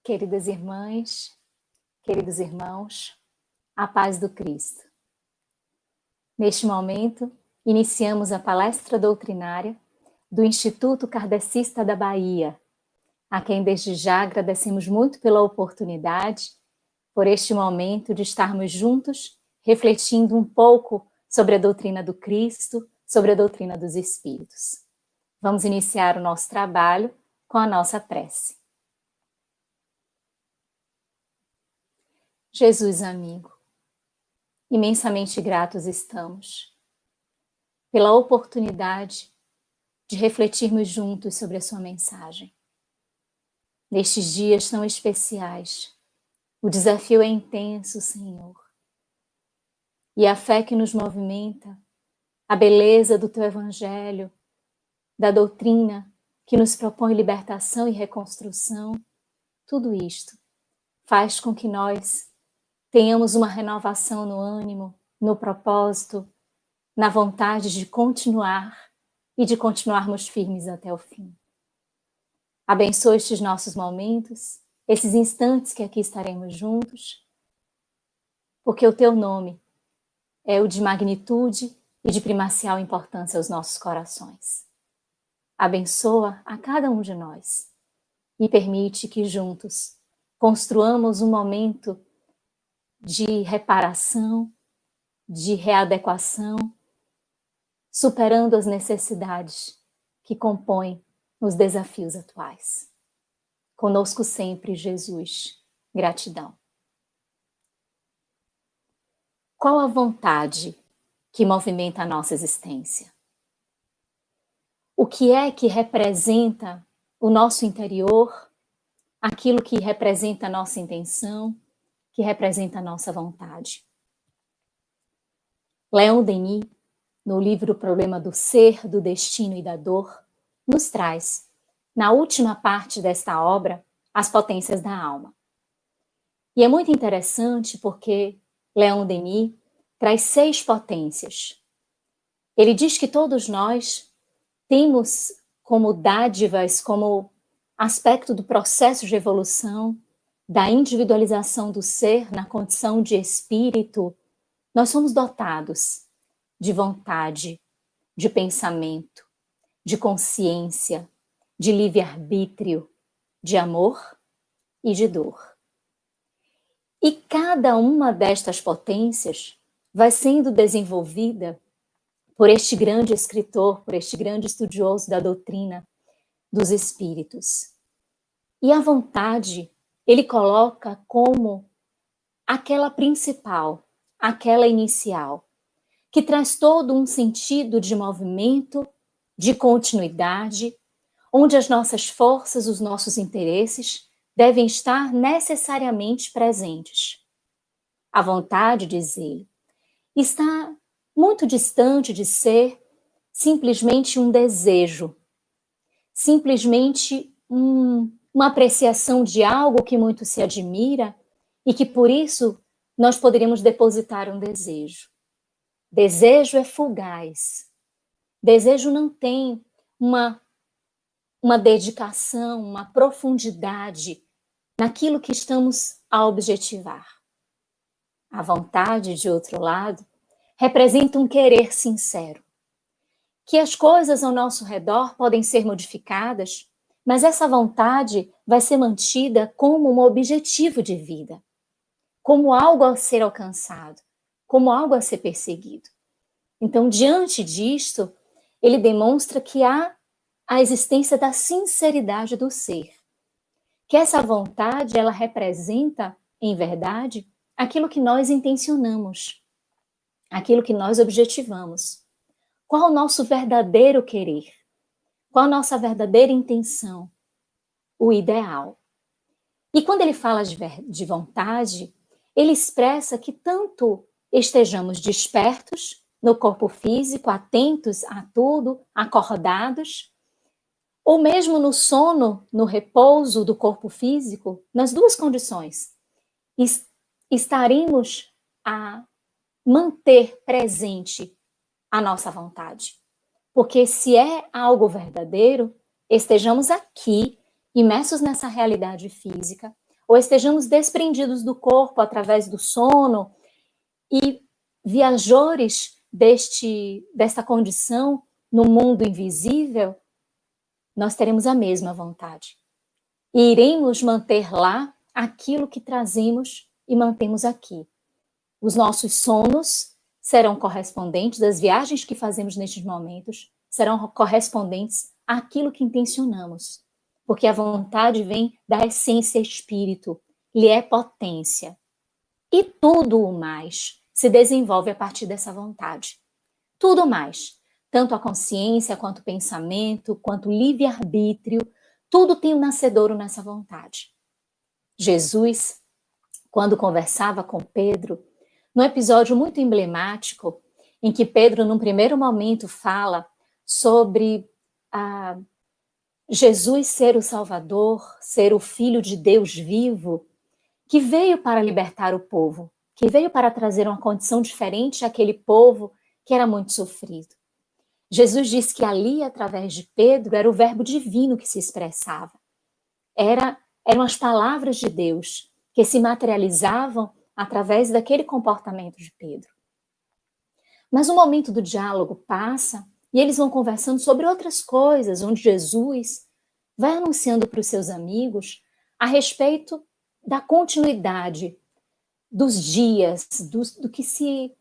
Queridas irmãs, queridos irmãos, a paz do Cristo. Neste momento, iniciamos a palestra doutrinária do Instituto Kardecista da Bahia, a quem desde já agradecemos muito pela oportunidade, por este momento de estarmos juntos, refletindo um pouco sobre a doutrina do Cristo, sobre a doutrina dos Espíritos. Vamos iniciar o nosso trabalho com a nossa prece. Jesus amigo, imensamente gratos estamos pela oportunidade de refletirmos juntos sobre a sua mensagem. Nestes dias tão especiais, o desafio é intenso, Senhor. E a fé que nos movimenta, a beleza do teu evangelho, da doutrina que nos propõe libertação e reconstrução, tudo isto faz com que nós tenhamos uma renovação no ânimo, no propósito, na vontade de continuar e de continuarmos firmes até o fim. Abençoa estes nossos momentos, esses instantes que aqui estaremos juntos, porque o teu nome é o de magnitude e de primacial importância aos nossos corações. Abençoa a cada um de nós e permite que juntos construamos um momento de reparação, de readequação, superando as necessidades que compõem os desafios atuais. Conosco sempre, Jesus. Gratidão. Qual a vontade que movimenta a nossa existência? O que é que representa o nosso interior, aquilo que representa a nossa intenção, que representa a nossa vontade? Leon Denis, no livro O Problema do Ser, do Destino e da Dor, nos traz, na última parte desta obra, as potências da alma. E é muito interessante porque Leon Denis traz 6 potências. Ele diz que todos nós temos como dádivas, como aspecto do processo de evolução, da individualização do ser na condição de espírito, nós somos dotados de vontade, de pensamento, de consciência, de livre-arbítrio, de amor e de dor. E cada uma destas potências vai sendo desenvolvida por este grande escritor, por este grande estudioso da doutrina dos espíritos. E a vontade ele coloca como aquela principal, aquela inicial, que traz todo um sentido de movimento, de continuidade, onde as nossas forças, os nossos interesses devem estar necessariamente presentes. A vontade, diz ele, está muito distante de ser simplesmente um desejo, simplesmente uma apreciação de algo que muito se admira e que por isso nós poderíamos depositar um desejo. Desejo é fugaz. Desejo não tem uma dedicação, uma profundidade naquilo que estamos a objetivar. A vontade, de outro lado, representa um querer sincero. Que as coisas ao nosso redor podem ser modificadas, mas essa vontade vai ser mantida como um objetivo de vida, como algo a ser alcançado, como algo a ser perseguido. Então, diante disto, ele demonstra que há a existência da sinceridade do ser. Que essa vontade, ela representa, em verdade, aquilo que nós intencionamos, aquilo que nós objetivamos. Qual o nosso verdadeiro querer? Qual a nossa verdadeira intenção? O ideal. E quando ele fala de vontade, ele expressa que tanto estejamos despertos no corpo físico, atentos a tudo, acordados, ou mesmo no sono, no repouso do corpo físico, nas duas condições, estaremos a manter presente a nossa vontade. Porque se é algo verdadeiro, estejamos aqui, imersos nessa realidade física, ou estejamos desprendidos do corpo através do sono e viajores desta condição no mundo invisível, nós teremos a mesma vontade. E iremos manter lá aquilo que trazemos e mantemos aqui. Os nossos sonos serão correspondentes, as viagens que fazemos nestes momentos serão correspondentes àquilo que intencionamos. Porque a vontade vem da essência espírito, lhe é potência. E tudo o mais se desenvolve a partir dessa vontade. Tudo mais, tanto a consciência, quanto o pensamento, quanto o livre-arbítrio, tudo tem um nascedouro nessa vontade. Jesus, quando conversava com Pedro, num episódio muito emblemático, em que Pedro, num primeiro momento, fala sobre Jesus ser o Salvador, ser o Filho de Deus vivo, que veio para libertar o povo, que veio para trazer uma condição diferente àquele povo que era muito sofrido. Jesus diz que ali, através de Pedro, era o verbo divino que se expressava. Eram as palavras de Deus que se materializavam através daquele comportamento de Pedro. Mas o momento do diálogo passa e eles vão conversando sobre outras coisas, onde Jesus vai anunciando para os seus amigos a respeito da continuidade dos dias, do que se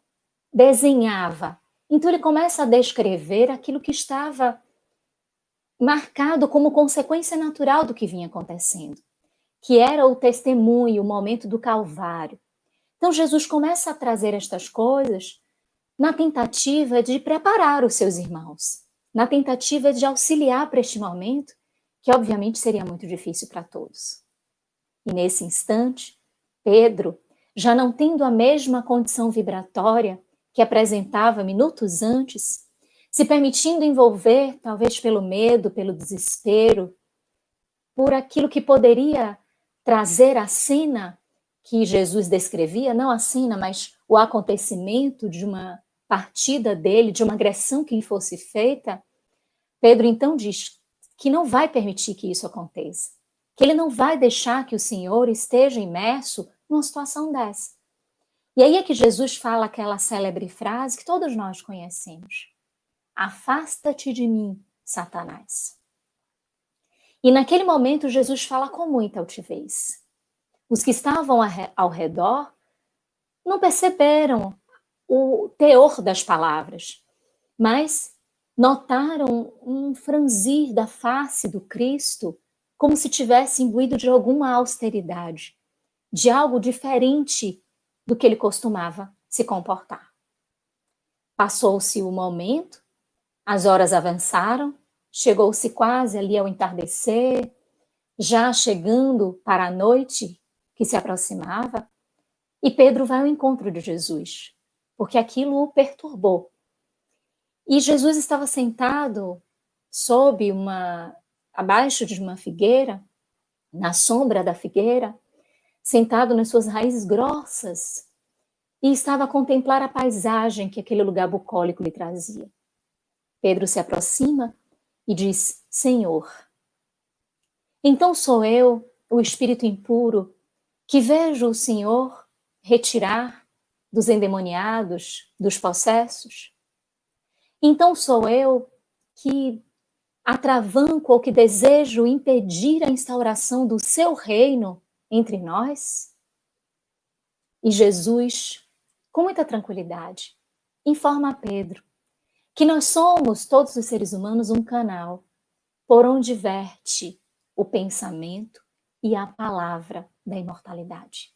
desenhava. Então ele começa a descrever aquilo que estava marcado como consequência natural do que vinha acontecendo, que era o testemunho, o momento do Calvário. Então Jesus começa a trazer estas coisas na tentativa de preparar os seus irmãos, na tentativa de auxiliar para este momento, que obviamente seria muito difícil para todos. E nesse instante, Pedro, já não tendo a mesma condição vibratória que apresentava minutos antes, se permitindo envolver, talvez pelo medo, pelo desespero, por aquilo que poderia trazer a cena que Jesus descrevia, não a cena, mas o acontecimento de uma partida dele, de uma agressão que lhe fosse feita, Pedro então diz que não vai permitir que isso aconteça, que ele não vai deixar que o Senhor esteja imerso numa situação dessa. E aí é que Jesus fala aquela célebre frase que todos nós conhecemos: afasta-te de mim, Satanás. E naquele momento Jesus fala com muita altivez. Os que estavam ao redor não perceberam o teor das palavras, mas notaram um franzir da face do Cristo, como se tivesse imbuído de alguma austeridade, de algo diferente do que ele costumava se comportar. Passou-se o momento, as horas avançaram, chegou-se quase ali ao entardecer, já chegando para a noite que se aproximava, e Pedro vai ao encontro de Jesus, porque aquilo o perturbou. E Jesus estava sentado abaixo de uma figueira, na sombra da figueira, sentado nas suas raízes grossas, e estava a contemplar a paisagem que aquele lugar bucólico lhe trazia. Pedro se aproxima e diz: Senhor, então sou eu, o espírito impuro, que vejo o Senhor retirar dos endemoniados, dos possessos? Então sou eu que atravanco ou que desejo impedir a instauração do seu reino entre nós? E Jesus, com muita tranquilidade, informa a Pedro que nós somos, todos os seres humanos, um canal por onde verte o pensamento e a palavra da imortalidade.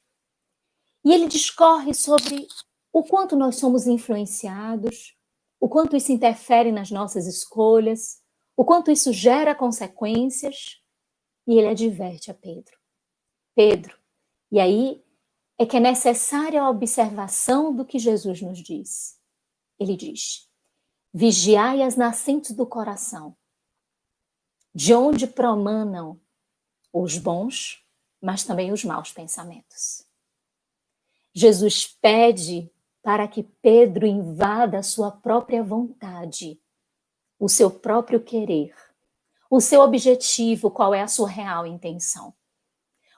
E ele discorre sobre o quanto nós somos influenciados, o quanto isso interfere nas nossas escolhas, o quanto isso gera consequências, e ele adverte a Pedro. Pedro, e aí é que é necessária a observação do que Jesus nos diz. Ele diz: vigiai as nascentes do coração, de onde promanam os bons, mas também os maus pensamentos. Jesus pede para que Pedro invada a sua própria vontade, o seu próprio querer, o seu objetivo, qual é a sua real intenção.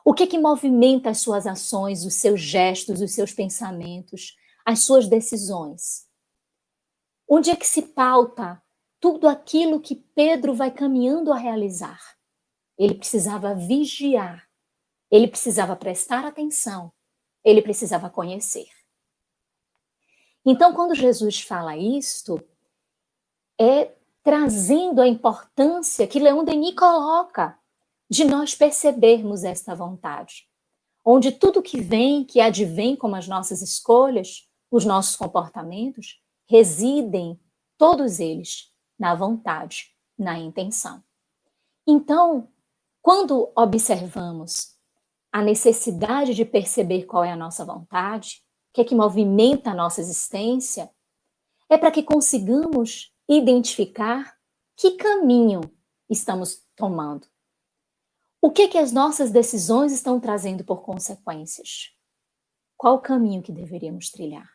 O que movimenta as suas ações, os seus gestos, os seus pensamentos, as suas decisões? Onde é que se pauta tudo aquilo que Pedro vai caminhando a realizar? Ele precisava vigiar, ele precisava prestar atenção, ele precisava conhecer. Então, quando Jesus fala isto, é trazendo a importância que Leon Denis coloca de nós percebermos esta vontade, onde tudo que vem, que advém como as nossas escolhas, os nossos comportamentos, residem, todos eles, na vontade, na intenção. Então, quando observamos a necessidade de perceber qual é a nossa vontade, o que é que movimenta a nossa existência, é para que consigamos identificar que caminho estamos tomando. O que as nossas decisões estão trazendo por consequências? Qual o caminho que deveríamos trilhar?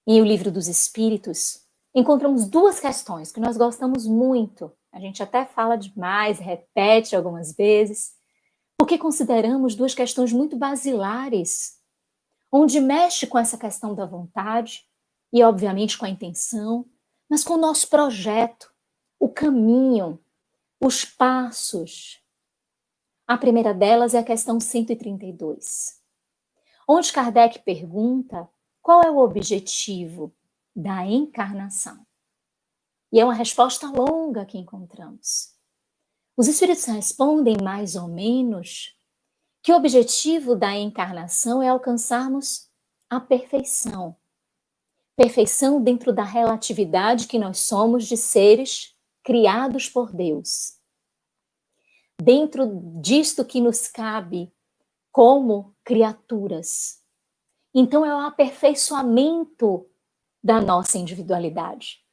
Em O Livro dos Espíritos, encontramos duas questões que nós gostamos muito. A gente até fala demais, repete algumas vezes, porque consideramos duas questões muito basilares, onde mexe com essa questão da vontade e, obviamente, com a intenção, mas com o nosso projeto, o caminho, os passos. A primeira delas é a questão 132, onde Kardec pergunta qual é o objetivo da encarnação. E é uma resposta longa que encontramos. Os espíritos respondem mais ou menos que o objetivo da encarnação é alcançarmos a perfeição. Perfeição dentro da relatividade que nós somos de seres criados por Deus. Dentro disto que nos cabe como criaturas. Então é o aperfeiçoamento da nossa individualidade.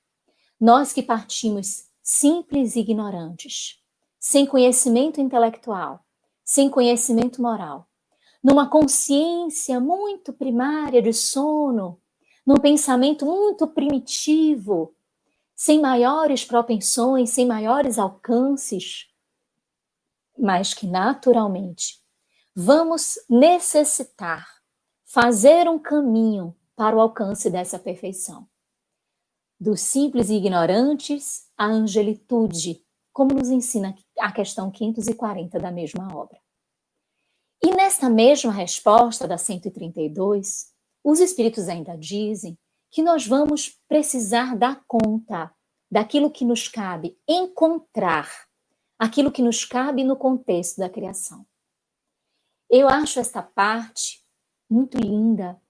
Nós que partimos simples e ignorantes, sem conhecimento intelectual, sem conhecimento moral, numa consciência muito primária de sono, num pensamento muito primitivo, sem maiores propensões, sem maiores alcances, mas que naturalmente vamos necessitar fazer um caminho para o alcance dessa perfeição. Dos simples e ignorantes à angelitude, como nos ensina a questão 540 da mesma obra. E nesta mesma resposta da 132, os espíritos ainda dizem que nós vamos precisar dar conta daquilo que nos cabe encontrar, aquilo que nos cabe no contexto da criação. Eu acho esta parte muito linda,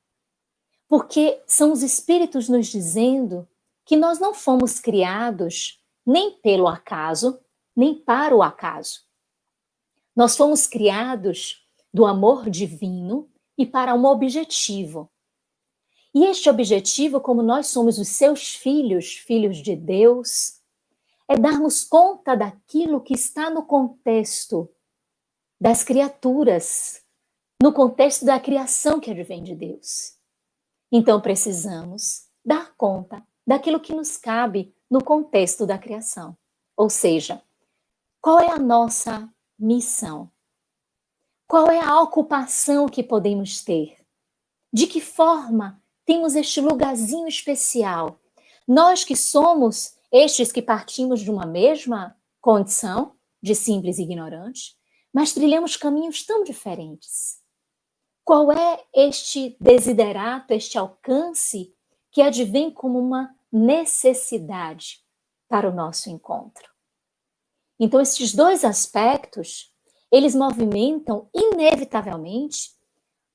porque são os espíritos nos dizendo que nós não fomos criados nem pelo acaso, nem para o acaso. Nós fomos criados do amor divino e para um objetivo. E este objetivo, como nós somos os seus filhos, filhos de Deus, é darmos conta daquilo que está no contexto das criaturas, no contexto da criação que advém de Deus. Então precisamos dar conta daquilo que nos cabe no contexto da criação. Ou seja, qual é a nossa missão? Qual é a ocupação que podemos ter? De que forma temos este lugarzinho especial? Nós que somos estes que partimos de uma mesma condição, de simples e ignorantes, mas trilhamos caminhos tão diferentes. Qual é este desiderato, este alcance que advém como uma necessidade para o nosso encontro? Então, esses dois aspectos, eles movimentam inevitavelmente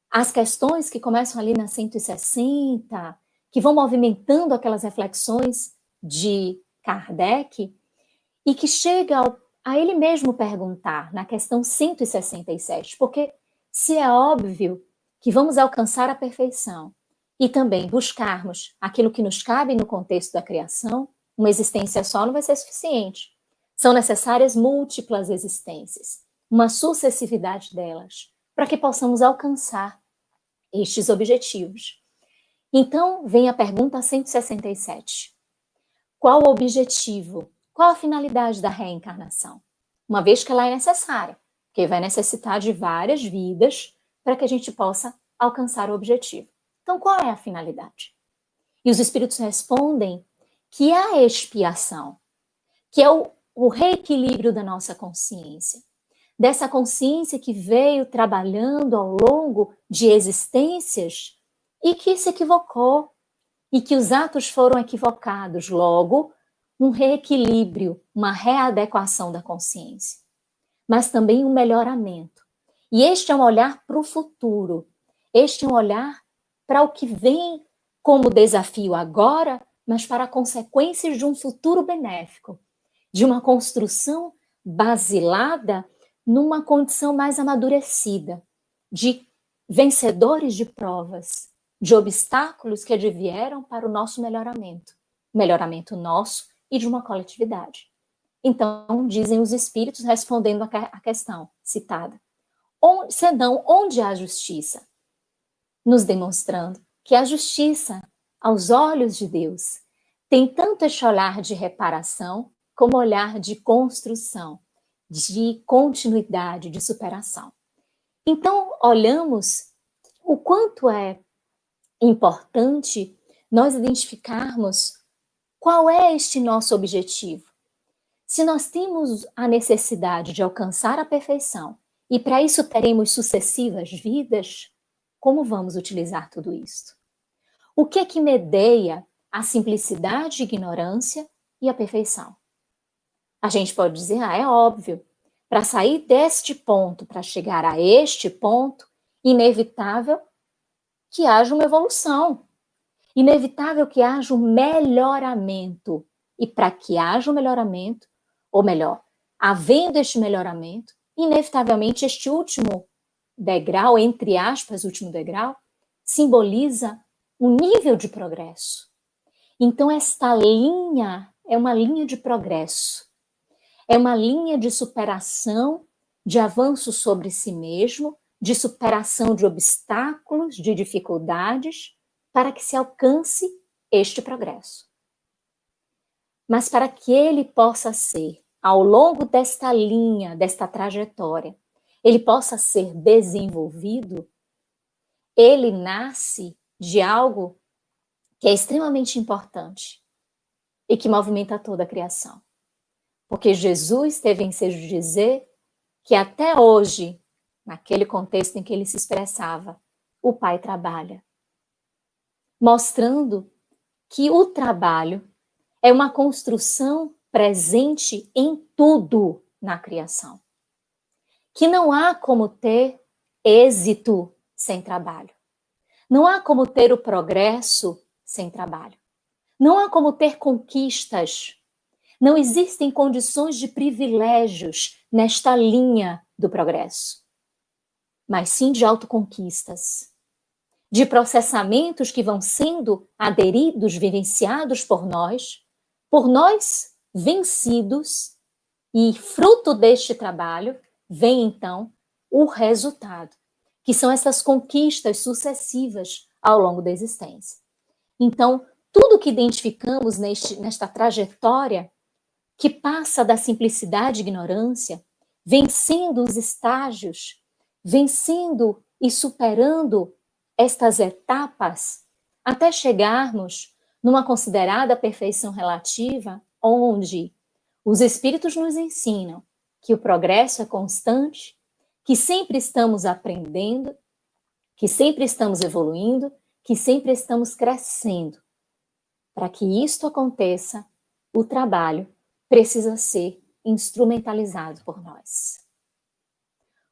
as questões que começam ali na 160, que vão movimentando aquelas reflexões de Kardec, e que chega a ele mesmo perguntar na questão 167, porque se é óbvio que vamos alcançar a perfeição e também buscarmos aquilo que nos cabe no contexto da criação, uma existência só não vai ser suficiente. São necessárias múltiplas existências, uma sucessividade delas, para que possamos alcançar estes objetivos. Então, vem a pergunta 167. Qual o objetivo? Qual a finalidade da reencarnação? Uma vez que ela é necessária. porque vai necessitar de várias vidas para que a gente possa alcançar o objetivo. Então, qual é a finalidade? E os espíritos respondem que a expiação, que é o reequilíbrio da nossa consciência, dessa consciência que veio trabalhando ao longo de existências e que se equivocou, e que os atos foram equivocados, logo, um reequilíbrio, uma readequação da consciência, mas também um melhoramento. E este é um olhar para o futuro, este é um olhar para o que vem como desafio agora, mas para consequências de um futuro benéfico, de uma construção basilada numa condição mais amadurecida, de vencedores de provas, de obstáculos que advieram para o nosso melhoramento nosso e de uma coletividade. Então, dizem os espíritos, respondendo à questão citada, senão onde há justiça? Nos demonstrando que a justiça, aos olhos de Deus, tem tanto este olhar de reparação, como olhar de construção, de continuidade, de superação. Então, olhamos o quanto é importante nós identificarmos qual é este nosso objetivo. Se nós temos a necessidade de alcançar a perfeição e para isso teremos sucessivas vidas, como vamos utilizar tudo isso? O que é que medeia a simplicidade e ignorância e a perfeição? A gente pode dizer, é óbvio, para sair deste ponto, para chegar a este ponto, inevitável que haja uma evolução, inevitável que haja um melhoramento. E para que haja um melhoramento, ou melhor, havendo este melhoramento, inevitavelmente este último degrau, entre aspas, último degrau, simboliza um nível de progresso. Então esta linha é uma linha de progresso, é uma linha de superação, de avanço sobre si mesmo, de superação de obstáculos, de dificuldades, para que se alcance este progresso. Mas para que ele possa ser, ao longo desta linha, desta trajetória, ele possa ser desenvolvido, ele nasce de algo que é extremamente importante e que movimenta toda a criação. Porque Jesus teve ensejo de dizer que até hoje, naquele contexto em que ele se expressava, o Pai trabalha, mostrando que o trabalho é uma construção presente em tudo na criação. Que não há como ter êxito sem trabalho. Não há como ter o progresso sem trabalho. Não há como ter conquistas. Não existem condições de privilégios nesta linha do progresso, mas sim de autoconquistas, de processamentos que vão sendo aderidos, vivenciados por nós vencidos, e fruto deste trabalho vem então o resultado, que são essas conquistas sucessivas ao longo da existência. Então, tudo que identificamos nesta trajetória que passa da simplicidade e ignorância, vencendo os estágios, vencendo e superando estas etapas, até chegarmos numa considerada perfeição relativa, onde os espíritos nos ensinam que o progresso é constante, que sempre estamos aprendendo, que sempre estamos evoluindo, que sempre estamos crescendo. Para que isto aconteça, o trabalho precisa ser instrumentalizado por nós.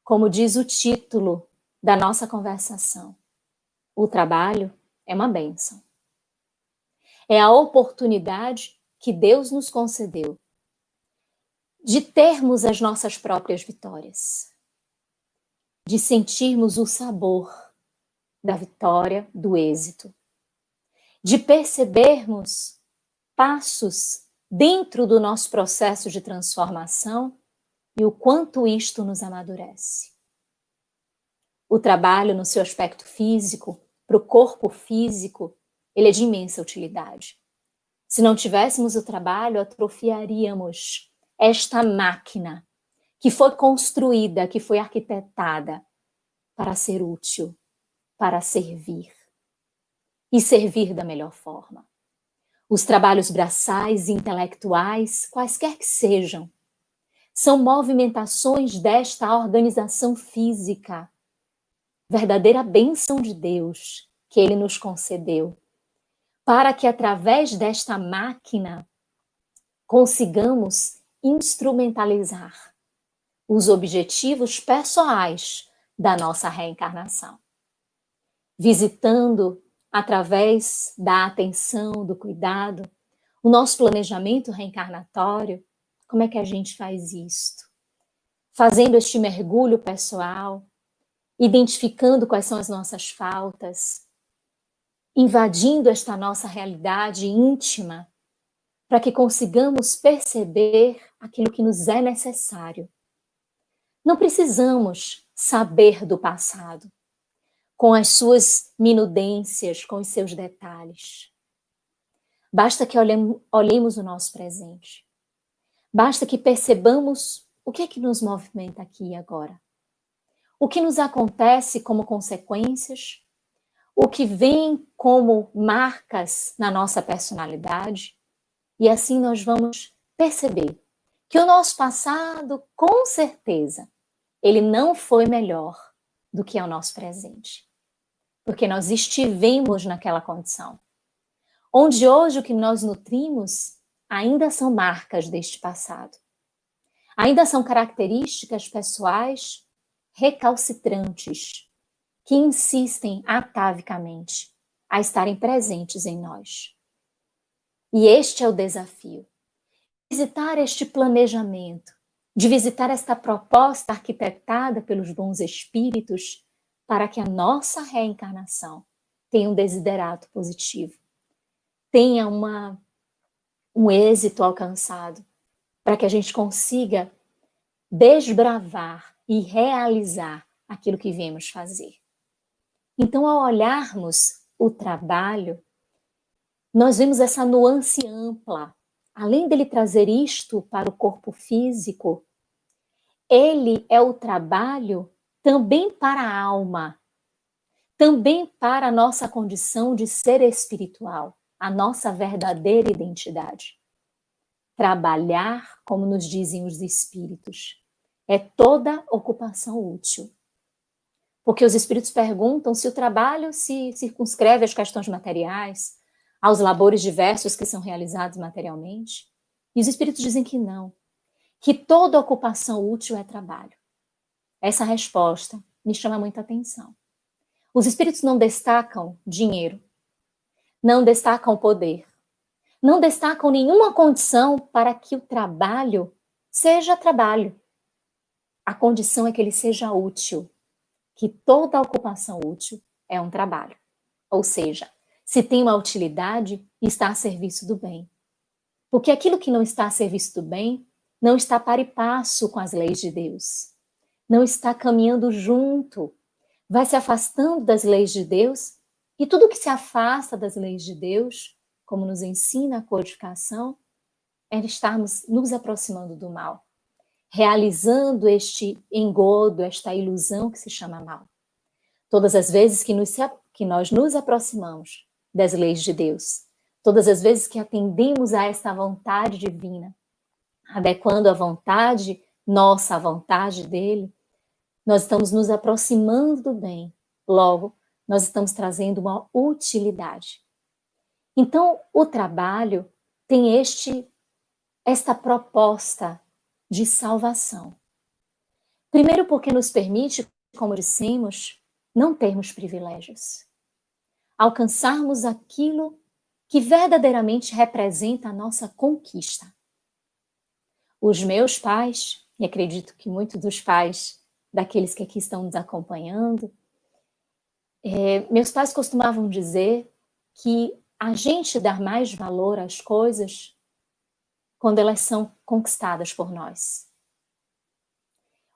Como diz o título da nossa conversação, o trabalho é uma bênção. É a oportunidade que Deus nos concedeu de termos as nossas próprias vitórias, de sentirmos o sabor da vitória, do êxito, de percebermos passos dentro do nosso processo de transformação e o quanto isto nos amadurece. O trabalho no seu aspecto físico, para o corpo físico, ele é de imensa utilidade. Se não tivéssemos o trabalho, atrofiaríamos esta máquina que foi construída, que foi arquitetada para ser útil, para servir e servir da melhor forma. Os trabalhos braçais e intelectuais, quaisquer que sejam, são movimentações desta organização física, verdadeira bênção de Deus que Ele nos concedeu, para que através desta máquina consigamos instrumentalizar os objetivos pessoais da nossa reencarnação. Visitando, através da atenção, do cuidado, o nosso planejamento reencarnatório, como é que a gente faz isto? Fazendo este mergulho pessoal, identificando quais são as nossas faltas, invadindo esta nossa realidade íntima, para que consigamos perceber aquilo que nos é necessário. Não precisamos saber do passado, com as suas minudências, com os seus detalhes. Basta que olhemos o nosso presente. Basta que percebamos o que é que nos movimenta aqui e agora. O que nos acontece como consequências, o que vem como marcas na nossa personalidade, e assim nós vamos perceber que o nosso passado, com certeza, ele não foi melhor do que é o nosso presente. Porque nós estivemos naquela condição. Onde hoje o que nós nutrimos ainda são marcas deste passado. Ainda são características pessoais recalcitrantes, que insistem atavicamente a estarem presentes em nós. E este é o desafio. Visitar este planejamento, de visitar esta proposta arquitetada pelos bons espíritos para que a nossa reencarnação tenha um desiderato positivo, tenha um êxito alcançado, para que a gente consiga desbravar e realizar aquilo que viemos fazer. Então, ao olharmos o trabalho, nós vemos essa nuance ampla. Além dele trazer isto para o corpo físico, ele é o trabalho também para a alma, também para a nossa condição de ser espiritual, a nossa verdadeira identidade. Trabalhar, como nos dizem os espíritos, é toda ocupação útil. Porque os espíritos perguntam se o trabalho se circunscreve às questões materiais, aos labores diversos que são realizados materialmente. E os espíritos dizem que não, que toda ocupação útil é trabalho. Essa resposta me chama muita atenção. Os espíritos não destacam dinheiro, não destacam poder, não destacam nenhuma condição para que o trabalho seja trabalho. A condição é que ele seja útil, que toda ocupação útil é um trabalho. Ou seja, se tem uma utilidade, está a serviço do bem. Porque aquilo que não está a serviço do bem, não está para e passo com as leis de Deus. Não está caminhando junto. Vai se afastando das leis de Deus, e tudo que se afasta das leis de Deus, como nos ensina a codificação, é estarmos nos aproximando do mal, realizando este engodo, esta ilusão que se chama mal. Todas as vezes que nós nos aproximamos das leis de Deus, todas as vezes que atendemos a esta vontade divina, adequando a vontade nossa à vontade dele, nós estamos nos aproximando do bem. Logo, nós estamos trazendo uma utilidade. Então, o trabalho tem esta proposta de salvação. Primeiro porque nos permite, como dissemos, não termos privilégios. Alcançarmos aquilo que verdadeiramente representa a nossa conquista. Os meus pais, e acredito que muitos dos pais daqueles que aqui estão nos acompanhando, meus pais costumavam dizer que a gente dá mais valor às coisas quando elas são conquistadas por nós.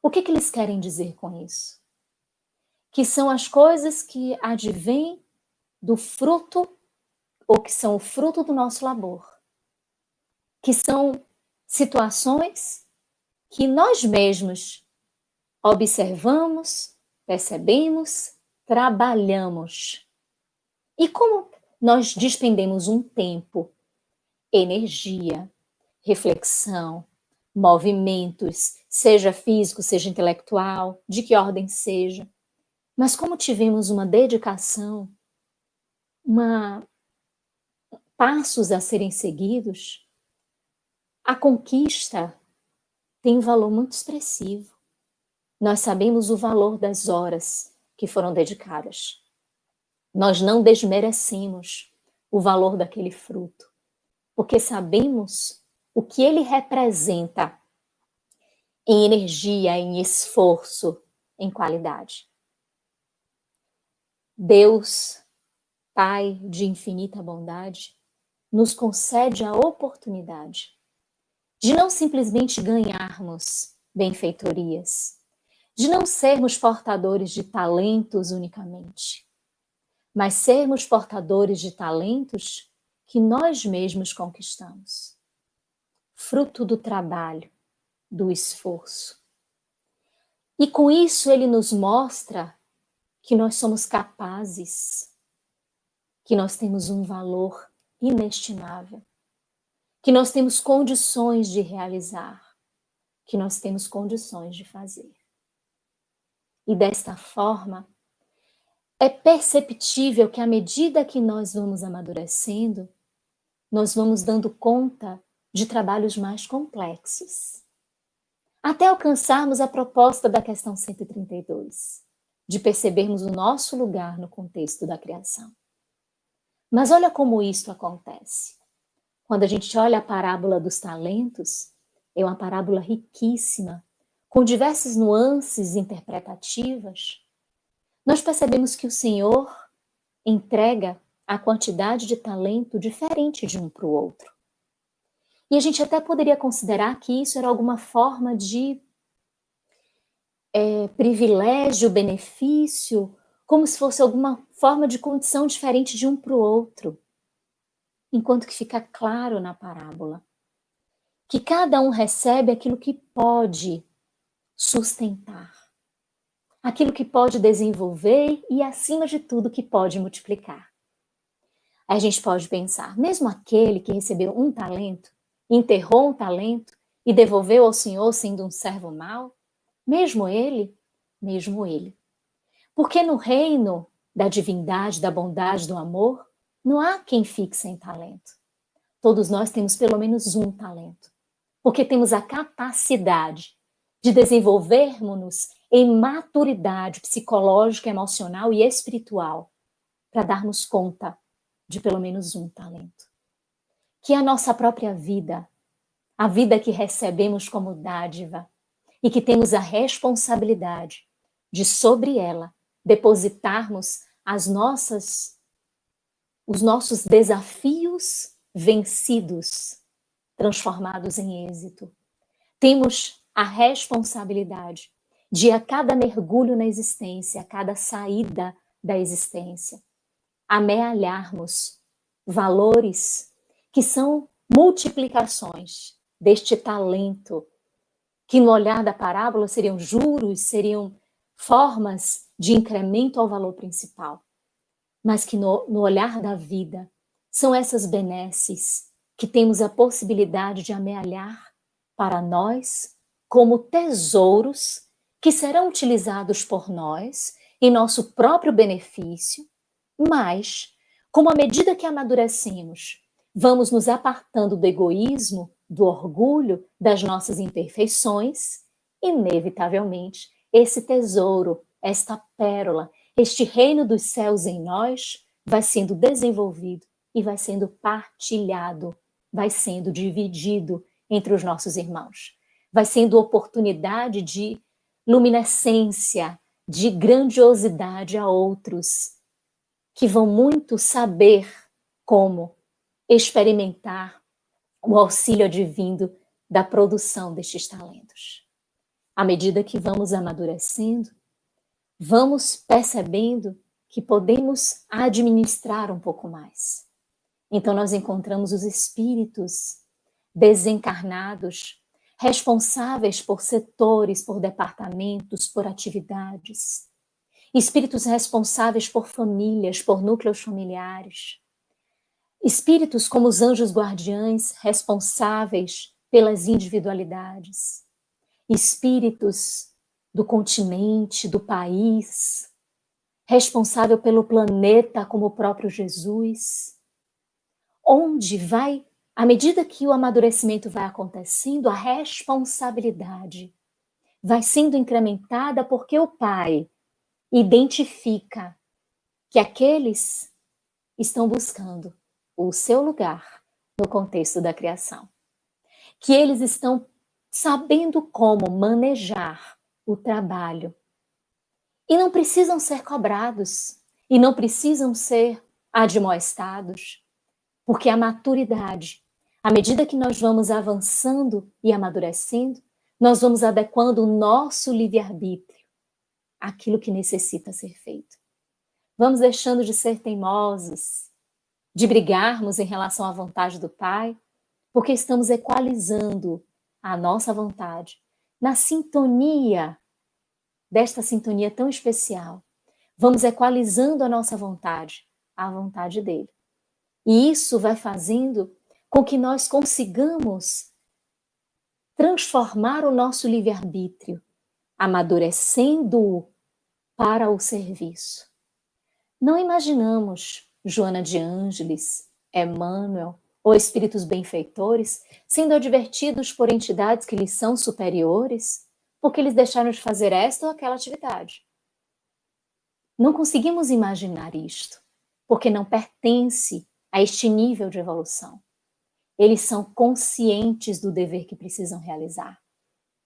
O que eles querem dizer com isso? Que são as coisas que advêm do fruto, ou que são o fruto do nosso labor. Que são situações que nós mesmos observamos, percebemos, trabalhamos. E como nós despendemos um tempo, energia, reflexão, movimentos, seja físico, seja intelectual, de que ordem seja, mas como tivemos uma dedicação, passos a serem seguidos, a conquista tem um valor muito expressivo. Nós sabemos o valor das horas que foram dedicadas. Nós não desmerecemos o valor daquele fruto, porque sabemos o que ele representa em energia, em esforço, em qualidade. Deus, Pai de infinita bondade, nos concede a oportunidade de não simplesmente ganharmos benfeitorias, de não sermos portadores de talentos unicamente, mas sermos portadores de talentos que nós mesmos conquistamos, fruto do trabalho, do esforço. E com isso ele nos mostra que nós somos capazes, que nós temos um valor inestimável, que nós temos condições de realizar, que nós temos condições de fazer. E desta forma, é perceptível que à medida que nós vamos amadurecendo, nós vamos dando conta de trabalhos mais complexos, até alcançarmos a proposta da questão 132, de percebermos o nosso lugar no contexto da criação. Mas olha como isto acontece. Quando a gente olha a parábola dos talentos, é uma parábola riquíssima, com diversas nuances interpretativas. Nós percebemos que o Senhor entrega a quantidade de talento diferente de um para o outro. E a gente até poderia considerar que isso era alguma forma de privilégio, benefício, como se fosse alguma forma de condição diferente de um para o outro. Enquanto que fica claro na parábola que cada um recebe aquilo que pode sustentar, aquilo que pode desenvolver e, acima de tudo, que pode multiplicar. Aí a gente pode pensar, mesmo aquele que recebeu um talento, enterrou um talento e devolveu ao Senhor sendo um servo mau, mesmo ele. Porque no reino da divindade, da bondade, do amor, não há quem fique sem talento. Todos nós temos pelo menos um talento, porque temos a capacidade de desenvolvermos-nos em maturidade psicológica, emocional e espiritual para darmos conta de pelo menos um talento. Que é a nossa própria vida, a vida que recebemos como dádiva e que temos a responsabilidade de, sobre ela, depositarmos os nossos desafios vencidos, transformados em êxito. Temos a responsabilidade de, a cada mergulho na existência, a cada saída da existência, amealharmos valores que são multiplicações deste talento, que no olhar da parábola seriam juros, seriam formas de incremento ao valor principal, mas que no olhar da vida são essas benesses que temos a possibilidade de amealhar para nós como tesouros que serão utilizados por nós em nosso próprio benefício, mas, como à medida que amadurecemos, vamos nos apartando do egoísmo, do orgulho, das nossas imperfeições, inevitavelmente, esse tesouro, esta pérola, este reino dos céus em nós vai sendo desenvolvido e vai sendo partilhado, vai sendo dividido entre os nossos irmãos. Vai sendo oportunidade de luminescência, de grandiosidade a outros que vão muito saber como experimentar o auxílio advindo da produção destes talentos. À medida que vamos amadurecendo, vamos percebendo que podemos administrar um pouco mais. Então nós encontramos os espíritos desencarnados responsáveis por setores, por departamentos, por atividades. Espíritos responsáveis por famílias, por núcleos familiares. Espíritos como os anjos guardiães, responsáveis pelas individualidades. Espíritos do continente, do país, responsável pelo planeta como o próprio Jesus. Onde vai, à medida que o amadurecimento vai acontecendo, a responsabilidade vai sendo incrementada porque o Pai identifica que aqueles estão buscando o seu lugar no contexto da criação. Que eles estão sabendo como manejar o trabalho. E não precisam ser cobrados, e não precisam ser admoestados, porque a maturidade, à medida que nós vamos avançando e amadurecendo, nós vamos adequando o nosso livre-arbítrio àquilo que necessita ser feito. Vamos deixando de ser teimosos, de brigarmos em relação à vontade do Pai, porque estamos equalizando a nossa vontade na sintonia desta sintonia tão especial. Vamos equalizando a nossa vontade à vontade dele. E isso vai fazendo com que nós consigamos transformar o nosso livre-arbítrio, amadurecendo-o para o serviço. Não imaginamos Joana de Ângeles, Emmanuel ou espíritos benfeitores sendo advertidos por entidades que lhes são superiores porque eles deixaram de fazer esta ou aquela atividade. Não conseguimos imaginar isto, porque não pertence a este nível de evolução. Eles são conscientes do dever que precisam realizar.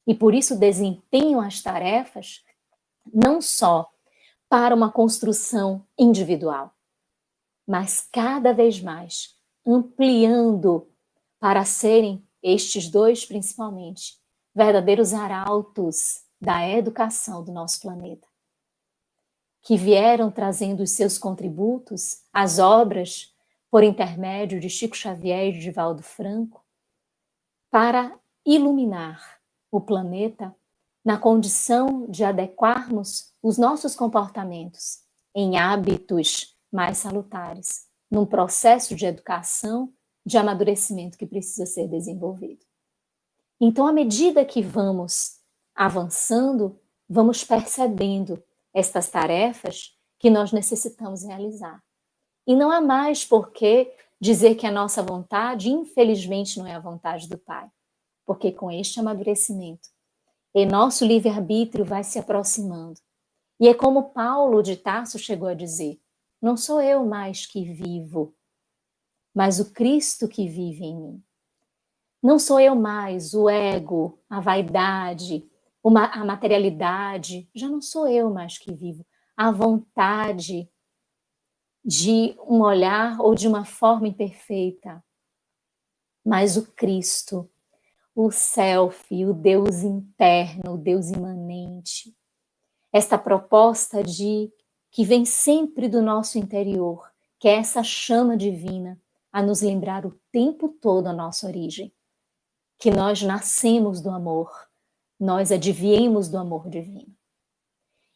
E por isso desempenham as tarefas não só para uma construção individual, mas cada vez mais ampliando para serem estes dois principalmente verdadeiros arautos da educação do nosso planeta, que vieram trazendo os seus contributos às obras por intermédio de Chico Xavier e de Divaldo Franco para iluminar o planeta na condição de adequarmos os nossos comportamentos em hábitos mais salutares, num processo de educação, de amadurecimento que precisa ser desenvolvido. Então, à medida que vamos avançando, vamos percebendo estas tarefas que nós necessitamos realizar. E não há mais por que dizer que a nossa vontade, infelizmente, não é a vontade do Pai. Porque com este amadurecimento, e nosso livre-arbítrio vai se aproximando. E é como Paulo de Tarso chegou a dizer, não sou eu mais que vivo, mas o Cristo que vive em mim. Não sou eu mais o ego, a vaidade, a materialidade, já não sou eu mais que vivo. A vontade de um olhar ou de uma forma imperfeita, mas o Cristo, o self, o Deus interno, o Deus imanente. Esta proposta que vem sempre do nosso interior, que é essa chama divina a nos lembrar o tempo todo a nossa origem, que nós nascemos do amor, nós adviemos do amor divino.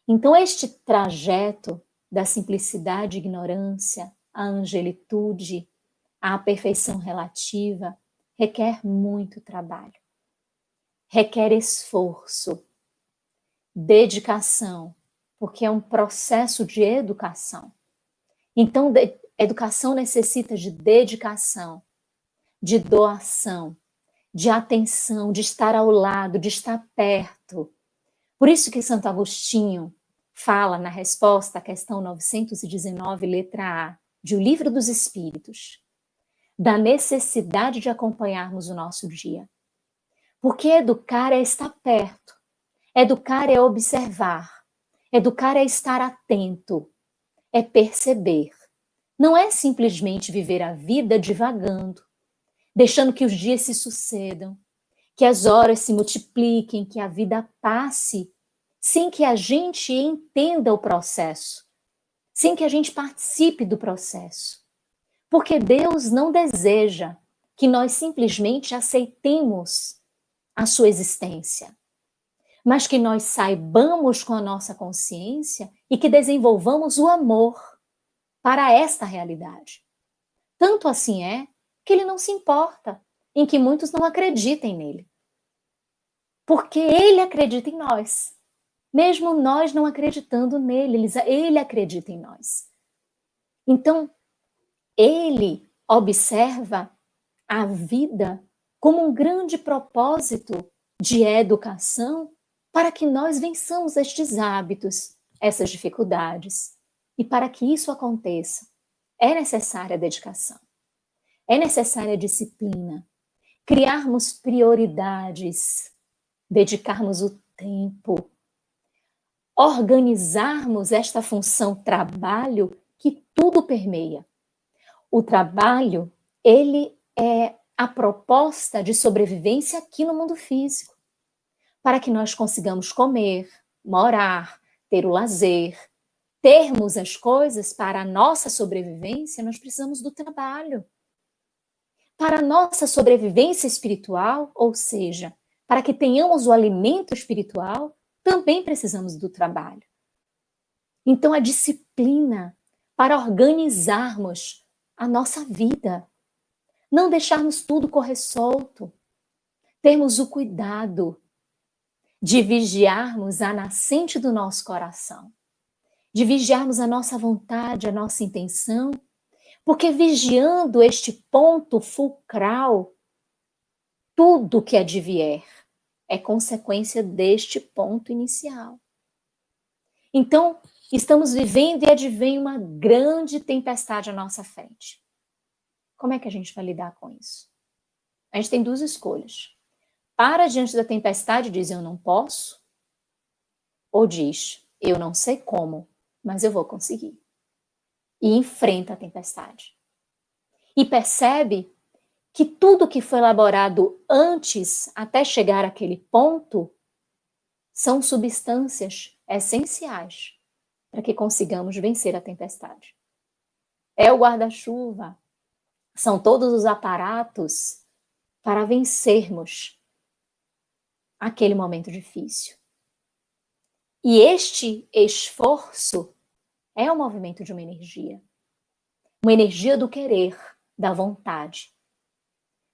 Então este trajeto da simplicidade e ignorância, à angelitude, à perfeição relativa, requer muito trabalho, requer esforço, dedicação, porque é um processo de educação. Então, educação necessita de dedicação, de doação, de atenção, de estar ao lado, de estar perto. Por isso que Santo Agostinho fala na resposta à questão 919, letra A, de O Livro dos Espíritos, da necessidade de acompanharmos o nosso dia. Porque educar é estar perto, educar é observar, educar é estar atento, é perceber. Não é simplesmente viver a vida divagando, deixando que os dias se sucedam, que as horas se multipliquem, que a vida passe, sem que a gente entenda o processo, sem que a gente participe do processo. Porque Deus não deseja que nós simplesmente aceitemos a sua existência, mas que nós saibamos com a nossa consciência e que desenvolvamos o amor para esta realidade. Tanto assim é que ele não se importa em que muitos não acreditem nele. Porque ele acredita em nós. Mesmo nós não acreditando nele, ele acredita em nós. Então, ele observa a vida como um grande propósito de educação para que nós vençamos estes hábitos, essas dificuldades. E para que isso aconteça, é necessária dedicação, é necessária disciplina, criarmos prioridades, dedicarmos o tempo, organizarmos esta função trabalho que tudo permeia. O trabalho, ele é a proposta de sobrevivência aqui no mundo físico, para que nós consigamos comer, morar, ter o lazer, termos as coisas para a nossa sobrevivência, nós precisamos do trabalho. Para a nossa sobrevivência espiritual, ou seja, para que tenhamos o alimento espiritual, também precisamos do trabalho. Então, a disciplina para organizarmos a nossa vida, não deixarmos tudo correr solto, termos o cuidado de vigiarmos a nascente do nosso coração, de vigiarmos a nossa vontade, a nossa intenção, porque vigiando este ponto fulcral, tudo que advier é consequência deste ponto inicial. Então, estamos vivendo e advém uma grande tempestade à nossa frente. Como é que a gente vai lidar com isso? A gente tem duas escolhas. Para diante da tempestade e diz, eu não posso, ou diz, eu não sei como, mas eu vou conseguir. E enfrenta a tempestade. E percebe que tudo que foi elaborado antes, até chegar àquele ponto, são substâncias essenciais para que consigamos vencer a tempestade. É o guarda-chuva, são todos os aparatos para vencermos aquele momento difícil. E este esforço é o movimento de uma energia do querer, da vontade.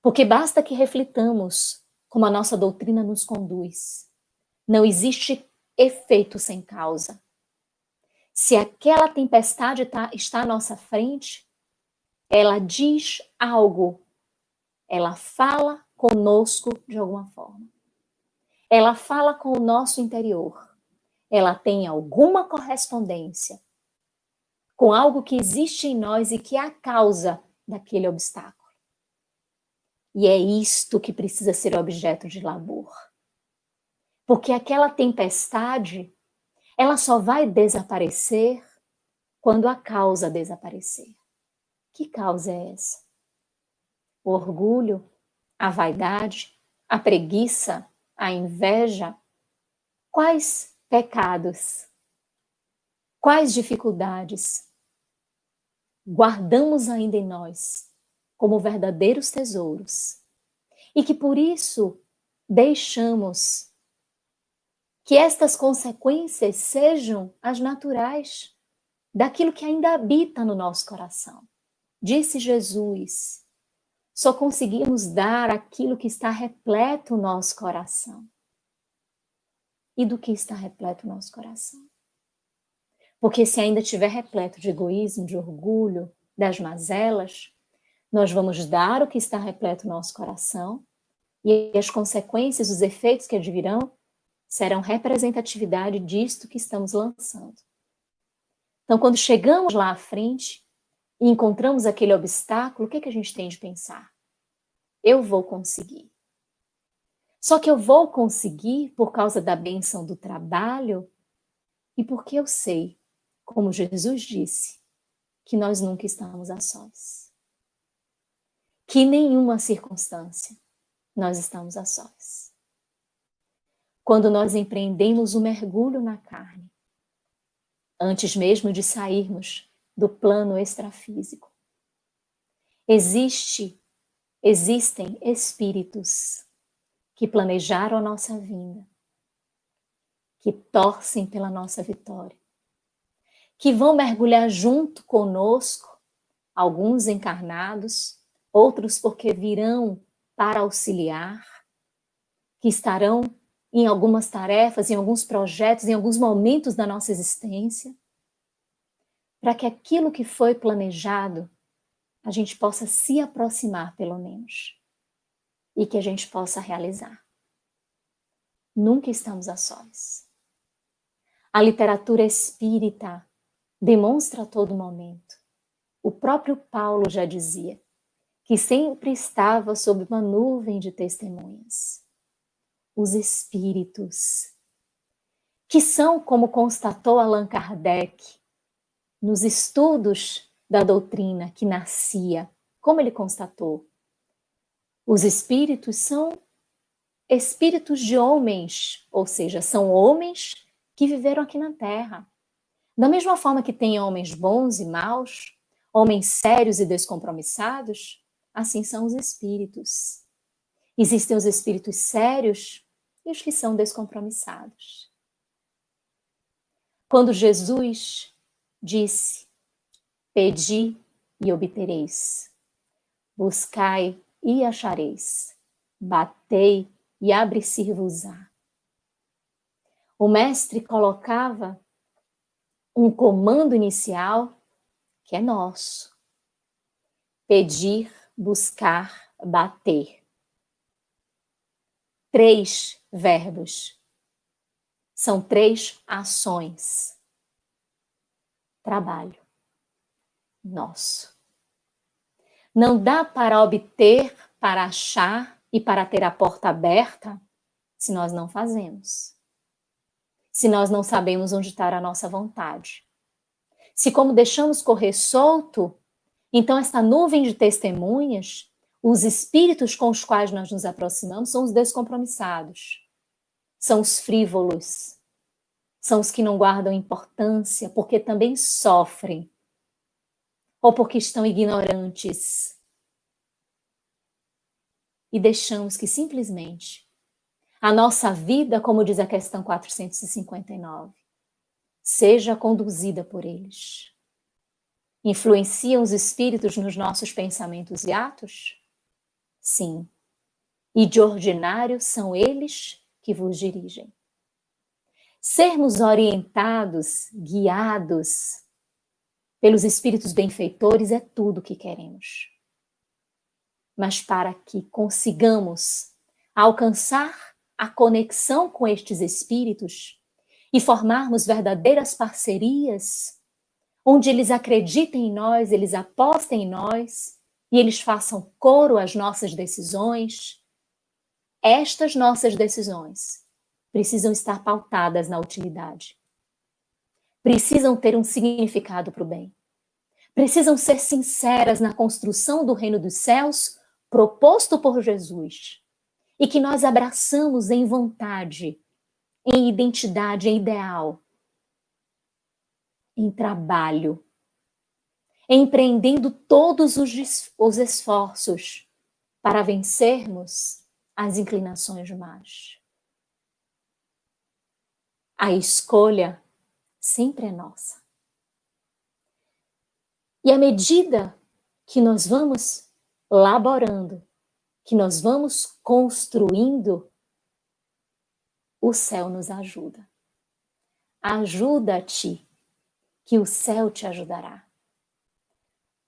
Porque basta que reflitamos como a nossa doutrina nos conduz. Não existe efeito sem causa. Se aquela tempestade está à nossa frente, ela diz algo, ela fala conosco de alguma forma. Ela fala com o nosso interior. Ela tem alguma correspondência com algo que existe em nós e que é a causa daquele obstáculo. E é isto que precisa ser objeto de labor. Porque aquela tempestade, ela só vai desaparecer quando a causa desaparecer. Que causa é essa? O orgulho, a vaidade, a preguiça, a inveja? Quais pecados? Quais dificuldades guardamos ainda em nós como verdadeiros tesouros e que por isso deixamos que estas consequências sejam as naturais daquilo que ainda habita no nosso coração? Disse Jesus, só conseguimos dar aquilo que está repleto no nosso coração. E do que está repleto o nosso coração? Porque se ainda estiver repleto de egoísmo, de orgulho, das mazelas, nós vamos dar o que está repleto no nosso coração e as consequências, os efeitos que advirão, serão representatividade disto que estamos lançando. Então, quando chegamos lá à frente e encontramos aquele obstáculo, o que a gente tem de pensar? Eu vou conseguir. Só que eu vou conseguir por causa da bênção do trabalho e porque eu sei, como Jesus disse, que nós nunca estamos a sós. Que em nenhuma circunstância nós estamos a sós. Quando nós empreendemos o mergulho na carne, antes mesmo de sairmos do plano extrafísico, existem espíritos que planejaram a nossa vinda, que torcem pela nossa vitória, que vão mergulhar junto conosco, alguns encarnados, outros porque virão para auxiliar, que estarão em algumas tarefas, em alguns projetos, em alguns momentos da nossa existência, para que aquilo que foi planejado, a gente possa se aproximar, pelo menos, e que a gente possa realizar. Nunca estamos a sós. A literatura espírita demonstra a todo momento. O próprio Paulo já dizia que sempre estava sob uma nuvem de testemunhas. Os espíritos, que são, como constatou Allan Kardec, nos estudos da doutrina que nascia, como ele constatou, os espíritos são espíritos de homens, ou seja, são homens que viveram aqui na Terra. Da mesma forma que tem homens bons e maus, homens sérios e descompromissados, assim são os espíritos. Existem os espíritos sérios e os que são descompromissados. Quando Jesus disse: pedi e obtereis, buscai e achareis, batei e abre-se-vos-á. O mestre colocava um comando inicial que é nosso: pedir, buscar, bater. 3 verbos. São 3 ações. Trabalho nosso. Não dá para obter, para achar e para ter a porta aberta se nós não fazemos. Se nós não sabemos onde está a nossa vontade. Se, como deixamos correr solto, então esta nuvem de testemunhas, os espíritos com os quais nós nos aproximamos são os descompromissados, são os frívolos, são os que não guardam importância porque também sofrem, ou porque estão ignorantes. E deixamos que simplesmente a nossa vida, como diz a questão 459, seja conduzida por eles. Influenciam os espíritos nos nossos pensamentos e atos? Sim. E de ordinário são eles que vos dirigem. Sermos orientados, guiados pelos espíritos benfeitores é tudo o que queremos. Mas para que consigamos alcançar a conexão com estes espíritos e formarmos verdadeiras parcerias, onde eles acreditem em nós, eles apostem em nós e eles façam coro às nossas decisões, estas nossas decisões precisam estar pautadas na utilidade. Precisam ter um significado para o bem. Precisam ser sinceras na construção do reino dos céus proposto por Jesus e que nós abraçamos em vontade, em identidade, em ideal, em trabalho, empreendendo todos os esforços para vencermos as inclinações más. A escolha sempre é nossa. E à medida que nós vamos laborando, que nós vamos construindo, o céu nos ajuda. Ajuda-te, que o céu te ajudará.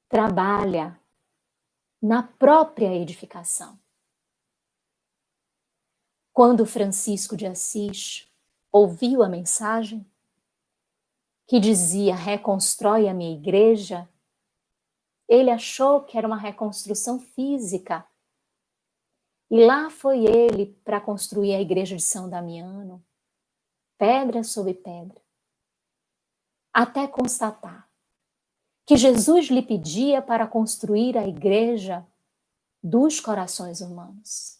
Trabalha na própria edificação. Quando Francisco de Assis ouviu a mensagem que dizia: reconstrói a minha igreja, ele achou que era uma reconstrução física. E lá foi ele para construir a igreja de São Damiano, pedra sobre pedra, até constatar que Jesus lhe pedia para construir a igreja dos corações humanos,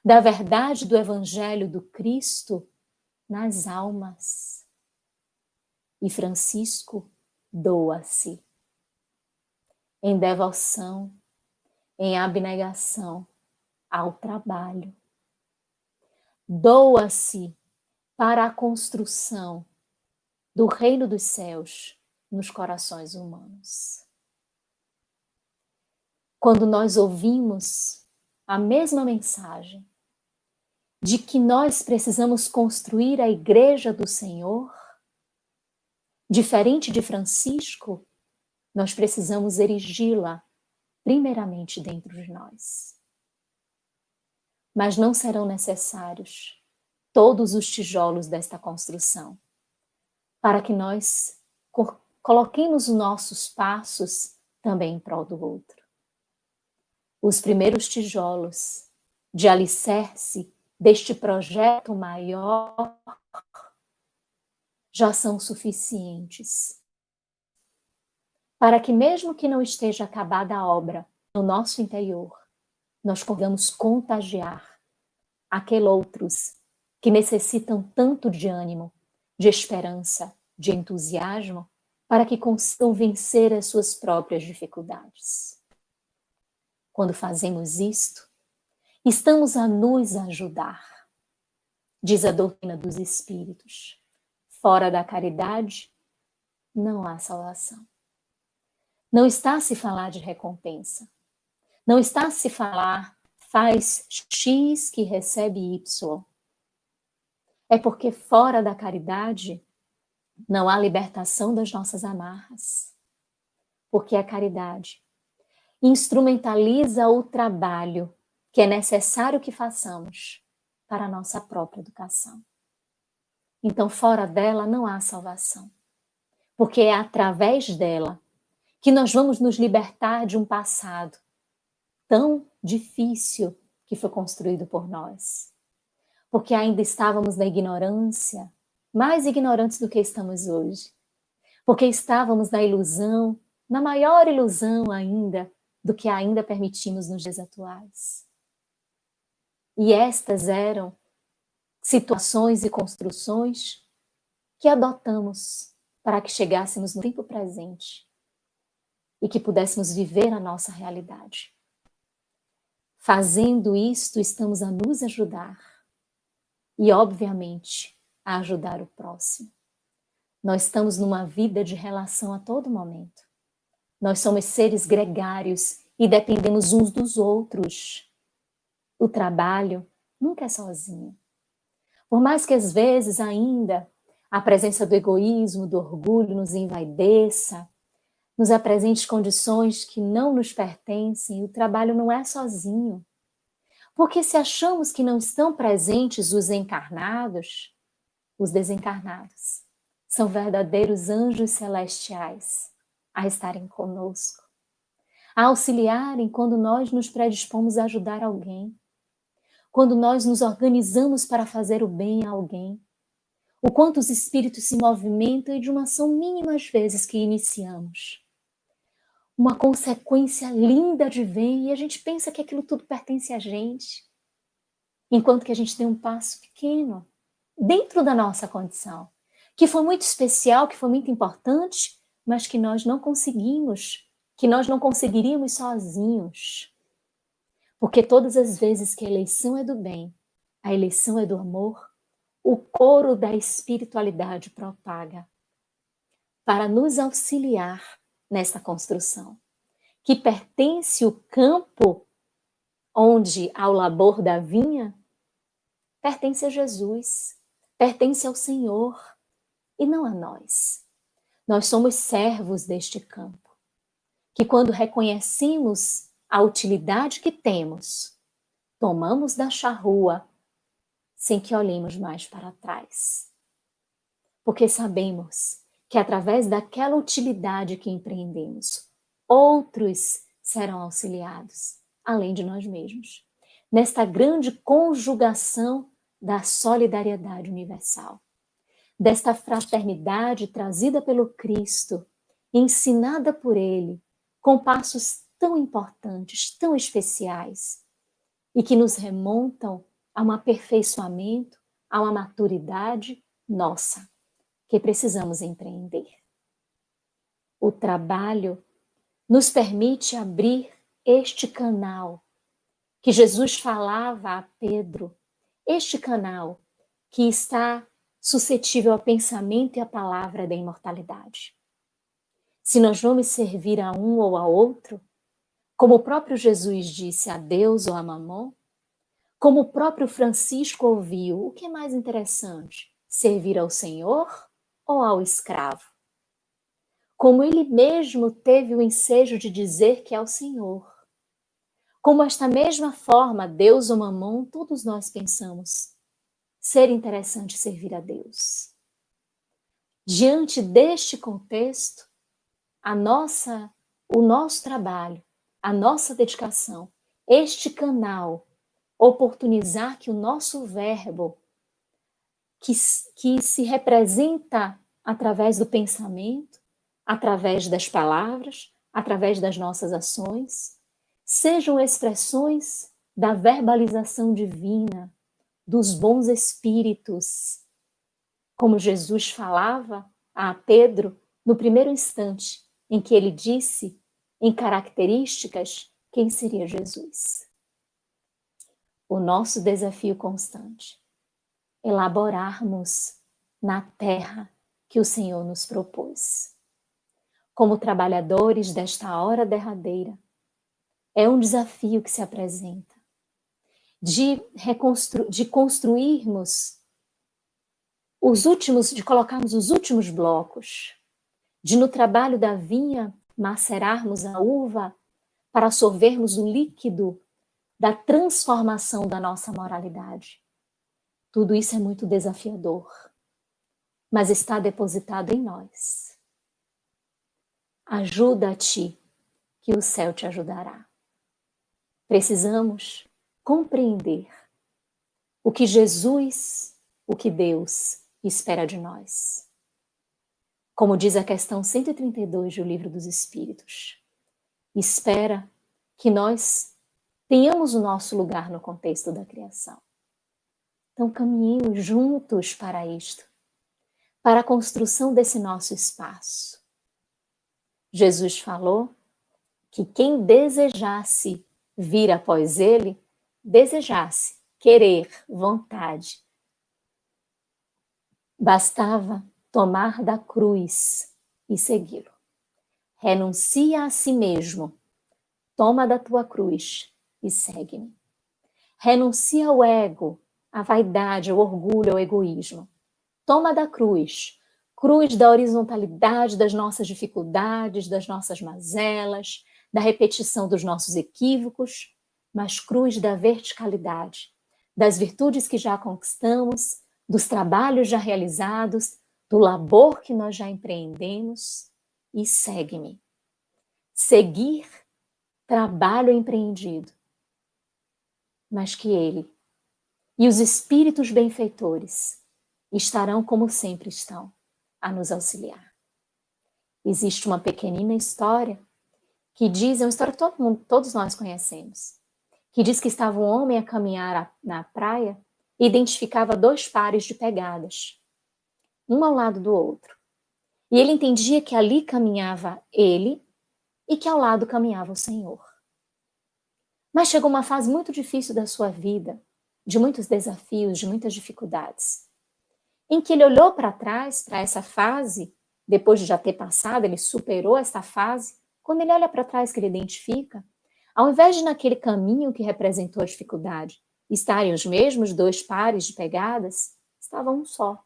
da verdade do Evangelho do Cristo nas almas. E Francisco doa-se em devoção, em abnegação ao trabalho, doa-se para a construção do reino dos céus nos corações humanos. Quando nós ouvimos a mesma mensagem de que nós precisamos construir a igreja do Senhor, diferente de Francisco, nós precisamos erigi-la primeiramente dentro de nós. Mas não serão necessários todos os tijolos desta construção para que nós coloquemos os nossos passos também em prol do outro. Os primeiros tijolos de alicerce deste projeto maior já são suficientes para que, mesmo que não esteja acabada a obra no nosso interior, nós podemos contagiar aqueles outros que necessitam tanto de ânimo, de esperança, de entusiasmo, para que consigam vencer as suas próprias dificuldades. Quando fazemos isto, estamos a nos ajudar. Diz a doutrina dos Espíritos: fora da caridade, não há salvação. Não está a se falar de recompensa. Não está a se falar, faz X que recebe Y. É porque fora da caridade não há libertação das nossas amarras. Porque a caridade instrumentaliza o trabalho que é necessário que façamos para a nossa própria educação. Então, fora dela não há salvação. Porque é através dela que nós vamos nos libertar de um passado tão difícil que foi construído por nós. Porque ainda estávamos na ignorância, mais ignorantes do que estamos hoje. Porque estávamos na ilusão, na maior ilusão ainda, do que ainda permitimos nos dias atuais. E estas eram situações e construções que adotamos para que chegássemos no tempo presente e que pudéssemos viver a nossa realidade. Fazendo isto, estamos a nos ajudar e, obviamente, a ajudar o próximo. Nós estamos numa vida de relação a todo momento. Nós somos seres gregários e dependemos uns dos outros. O trabalho nunca é sozinho. Por mais que às vezes ainda a presença do egoísmo, do orgulho nos envaideça, nos apresente condições que não nos pertencem, o trabalho não é sozinho. Porque se achamos que não estão presentes os encarnados, os desencarnados são verdadeiros anjos celestiais a estarem conosco, a auxiliarem quando nós nos predispomos a ajudar alguém, quando nós nos organizamos para fazer o bem a alguém, o quanto os espíritos se movimentam e de uma ação mínima às vezes que iniciamos. Uma consequência linda de vem e a gente pensa que aquilo tudo pertence a gente, enquanto que a gente tem um passo pequeno dentro da nossa condição, que foi muito especial, que foi muito importante, mas que nós não conseguimos, que nós não conseguiríamos sozinhos. Porque todas as vezes que a eleição é do bem, a eleição é do amor, o coro da espiritualidade propaga para nos auxiliar nessa construção, que pertence o campo onde há o labor da vinha, pertence a Jesus, pertence ao Senhor e não a nós. Nós somos servos deste campo, que quando reconhecemos a utilidade que temos, tomamos da charrua sem que olhemos mais para trás. Porque sabemos que através daquela utilidade que empreendemos, outros serão auxiliados, além de nós mesmos, nesta grande conjugação da solidariedade universal, desta fraternidade trazida pelo Cristo, ensinada por Ele, com passos tão importantes, tão especiais, e que nos remontam a um aperfeiçoamento, a uma maturidade nossa, que precisamos empreender. O trabalho nos permite abrir este canal que Jesus falava a Pedro este canal que está suscetível ao pensamento e à palavra da imortalidade. Se nós vamos servir a um ou a outro, como o próprio Jesus disse, a Deus ou a Mamon, como o próprio Francisco ouviu, o que é mais interessante? Servir ao Senhor ou ao escravo? Como ele mesmo teve o ensejo de dizer que é o Senhor. Como esta mesma forma, Deus ou Mamon, todos nós pensamos ser interessante servir a Deus. Diante deste contexto, o nosso trabalho, a nossa dedicação, este canal, oportunizar que o nosso verbo, que se representa através do pensamento, através das palavras, através das nossas ações, sejam expressões da verbalização divina, dos bons espíritos, como Jesus falava a Pedro no primeiro instante em que ele disse, em características, quem seria Jesus. O nosso desafio constante, elaborarmos na terra que o Senhor nos propôs. Como trabalhadores desta hora derradeira, é um desafio que se apresenta de construirmos de colocarmos os últimos blocos, de no trabalho da vinha macerarmos a uva para sorvermos o líquido da transformação da nossa moralidade. Tudo isso é muito desafiador, mas está depositado em nós. Ajuda-te, que o céu te ajudará. Precisamos compreender o que Jesus, o que Deus espera de nós. Como diz a questão 132 do Livro dos Espíritos, espera que nós tenhamos o nosso lugar no contexto da criação. Então caminhemos juntos para isto, para a construção desse nosso espaço. Jesus falou que quem desejasse vir após ele, desejasse, querer, vontade, bastava tomar da cruz e segui-lo. Renuncia a si mesmo, toma da tua cruz e segue-me. Renuncia ao ego, à vaidade, ao orgulho, ao egoísmo. Toma da cruz, cruz da horizontalidade das nossas dificuldades, das nossas mazelas, da repetição dos nossos equívocos, mas cruz da verticalidade, das virtudes que já conquistamos, dos trabalhos já realizados, do labor que nós já empreendemos, e segue-me. Seguir, trabalho empreendido, mas que ele e os espíritos benfeitores estarão como sempre estão, a nos auxiliar. Existe uma pequenina história que diz, é uma história que todos nós conhecemos, que diz que estava um homem a caminhar na praia e identificava 2 pares de pegadas, um ao lado do outro. E ele entendia que ali caminhava ele e que ao lado caminhava o Senhor. Mas chegou uma fase muito difícil da sua vida, de muitos desafios, de muitas dificuldades, em que ele olhou para trás, para essa fase, depois de já ter passado, ele superou essa fase. Quando ele olha para trás, que ele identifica, ao invés de naquele caminho que representou a dificuldade estarem os mesmos 2 pares de pegadas, estava um só.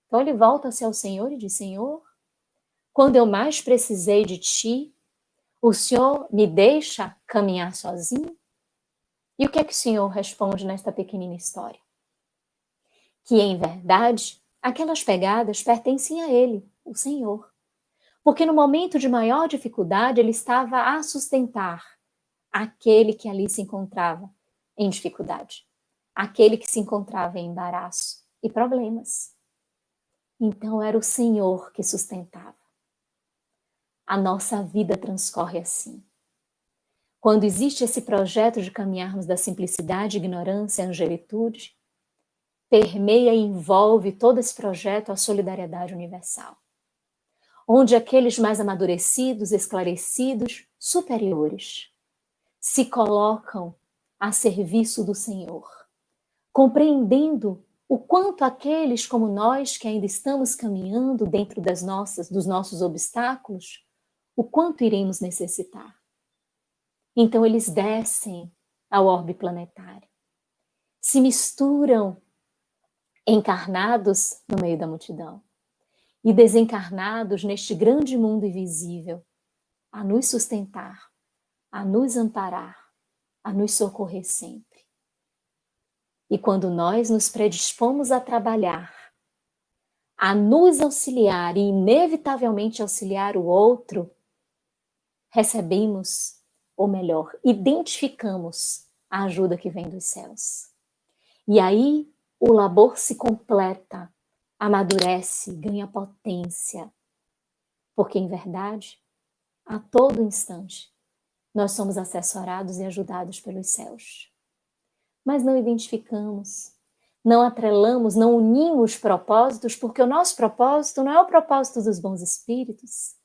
Então ele volta-se ao Senhor e diz, Senhor, quando eu mais precisei de ti, o Senhor me deixa caminhar sozinho? E o que é que o Senhor responde nesta pequenina história? Que, em verdade, aquelas pegadas pertencem a Ele, o Senhor. Porque no momento de maior dificuldade, Ele estava a sustentar aquele que ali se encontrava em dificuldade, aquele que se encontrava em embaraço e problemas. Então era o Senhor que sustentava. A nossa vida transcorre assim. Quando existe esse projeto de caminharmos da simplicidade, ignorância, angelitude, permeia e envolve todo esse projeto a solidariedade universal, onde aqueles mais amadurecidos, esclarecidos, superiores, se colocam a serviço do Senhor, compreendendo o quanto aqueles como nós que ainda estamos caminhando dentro dos nossos obstáculos, o quanto iremos necessitar. Então eles descem ao orbe planetário, se misturam encarnados no meio da multidão e desencarnados neste grande mundo invisível, a nos sustentar, a nos amparar, a nos socorrer sempre. E quando nós nos predispomos a trabalhar, a nos auxiliar e inevitavelmente auxiliar o outro, recebemos, ou melhor, identificamos a ajuda que vem dos céus. E aí o labor se completa, amadurece, ganha potência, porque em verdade, a todo instante, nós somos assessorados e ajudados pelos céus. Mas não identificamos, não atrelamos, não unimos propósitos, porque o nosso propósito não é o propósito dos bons espíritos.